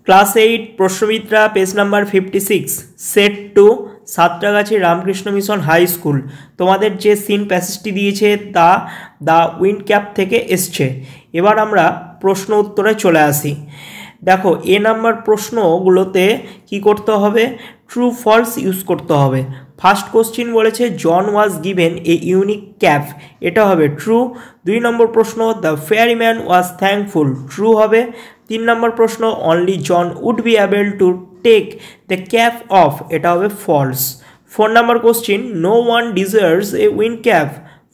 Class 8 প্রশ্নবিদ্যা page number 56 set 2 Satgachhi Ramakrishna mission high school. তোমাদের যে সিন প্যাসেজটি দিয়েছে তা দ্য উইন্ড ক্যাপ থেকে এসছে। এবার আমরা প্রশ্ন উত্তরে চলে আসি। দেখো এ নাম্বার প্রশ্নগুলোতে কি করতে হবে, ট্রু ফলস ইউজ করতে হবে। ফার্স্ট কোশ্চিন বলেছে John was given a unique cap, এটা হবে ট্রু। 2 নম্বর প্রশ্ন the ferryman was thankful, true হবে। 3 নম্বর প্রশ্ন only John would be able to take the cap off, এটা হবে ফলস। 4 নম্বর question no one deserves a wind cap,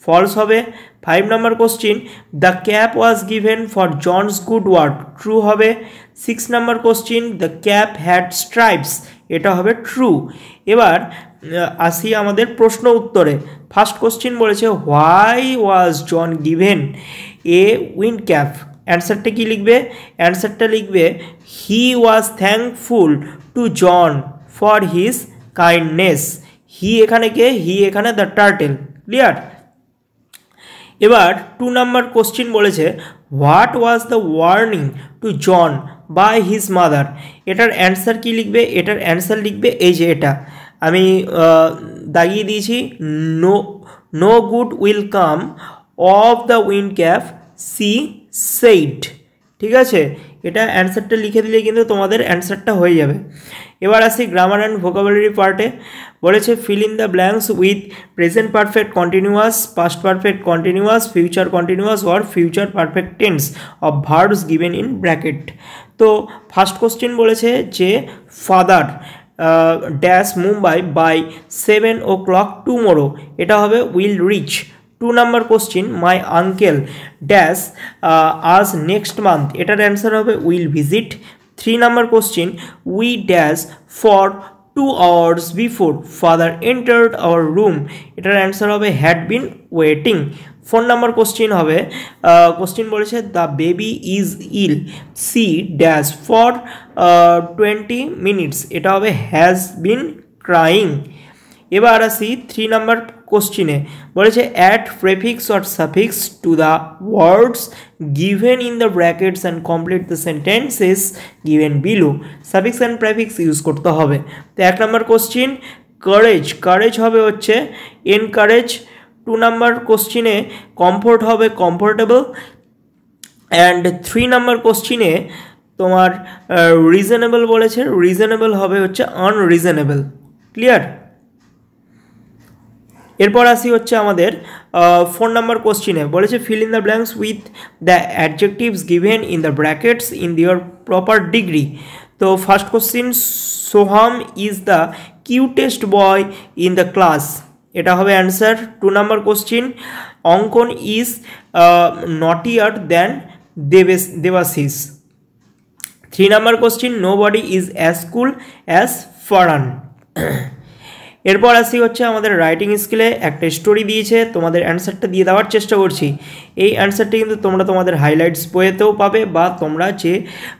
false হবে। 5 নম্বর question the cap was given for John's good work, true হবে। 6 নম্বর question the cap had stripes, এটা হবে true. এবার আসি আমাদের প্রশ্ন উত্তরে। ফার্স্ট কোশ্চিন বলেছে why was John given a wind cap, অ্যান্সারটা কি লিখবে? অ্যান্সারটা লিখবে he was thankful to John for his kindness. He এখানে কে? হি এখানে দ্য টার্টেল। ক্লিয়ার? এবার 2 নম্বর কোশ্চিন বলেছে what was the warning to John by his mother, এটার অ্যান্সার কি লিখবে? এটার অ্যান্সার লিখবে এই যে এটা আমি দাগিয়ে দিয়েছি, no no good will come of the wind cap C said. ঠিক আছে, এটা অ্যান্সারটা লিখে দিলে কিন্তু তোমাদের অ্যান্সারটা হয়ে যাবে। এবার আসি গ্রামার অ্যান্ড ভোকাবুলারি পার্টে। বলেছে fill in the blanks with present perfect continuous, past perfect continuous, future continuous or future perfect tense of verbs given in bracket. তো ফার্স্ট কোশ্চেন বলেছে যে father dash Mumbai by 7 o'clock tomorrow, এটা হবে will reach. 2 নম্বর question my uncle dash us next month, এটার answer হবে will visit. 3 নম্বর question we dash for 2 hours before father entered our room, এটার অ্যান্সার হবে হ্যাড বিন ওয়েটিং। 4 নম্বর question হবে কোশ্চিন বলেছে the baby is ill see dash for 20 minutes, এটা হবে হ্যাজ বিন ক্রাইং। এবার আসি 3 নম্বর কোশ্চিনে বলেছে add prefix or suffix to the words given in the brackets and complete the sentences given below. Suffix and prefix use করতে হবে। তো 1 নম্বর কোশ্চিন কারেজ, কারেজ হবে হচ্ছে এনকারেজ। 2 নম্বর কোশ্চিনে কমফোর্ট হবে কমফোর্টেবল। অ্যান্ড 3 নম্বর কোশ্চিনে তোমার রিজনেবল বলেছে, রিজনেবল হবে হচ্ছে আনরিজনেবল। ক্লিয়ার? এরপর আসি হচ্ছে আমাদের 4 নম্বর কোশ্চিনে বলেছে fill in the blanks with the adjectives given in the brackets in their proper degree. তো first question Soham is the cutest boy in the class, এটা হবে অ্যান্সার। 2 নম্বর question Ankan is naughtier than Debashis. 3 নম্বর question nobody is as cool as Faran. এরপর আসি হচ্ছে আমাদের writing স্কিলে একটা স্টোরি দিয়েছে, তোমাদের অ্যান্সারটা দিয়ে দেওয়ার চেষ্টা করছি। এই অ্যান্সারটা কিন্তু তোমরা তোমাদের হাইলাইটস বইয়েতেও পাবে বা তোমরা যে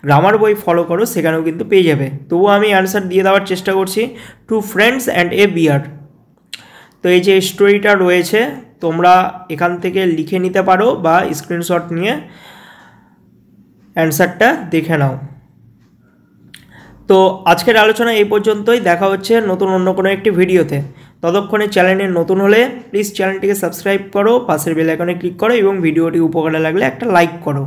গ্রামার বই ফলো করো সেখানেও কিন্তু পেয়ে যাবে। তবুও আমি অ্যান্সার দিয়ে দেওয়ার চেষ্টা করছি। 2 friends and a bear। তো এই যে স্টোরিটা রয়েছে তোমরা এখান থেকে লিখে নিতে পারো বা স্ক্রিনশট নিয়ে অ্যান্সারটা দেখে নাও। তো আজকের আলোচনা এই পর্যন্তই, দেখা হচ্ছে নতুন অন্য কোনো একটি ভিডিওতে। ততক্ষণে চ্যানেলে নতুন হলে প্লিজ চ্যানেলটিকে সাবস্ক্রাইব করো, পাশের বেল আইকনে ক্লিক করো এবং ভিডিওটি উপকারে লাগলে একটা লাইক করো।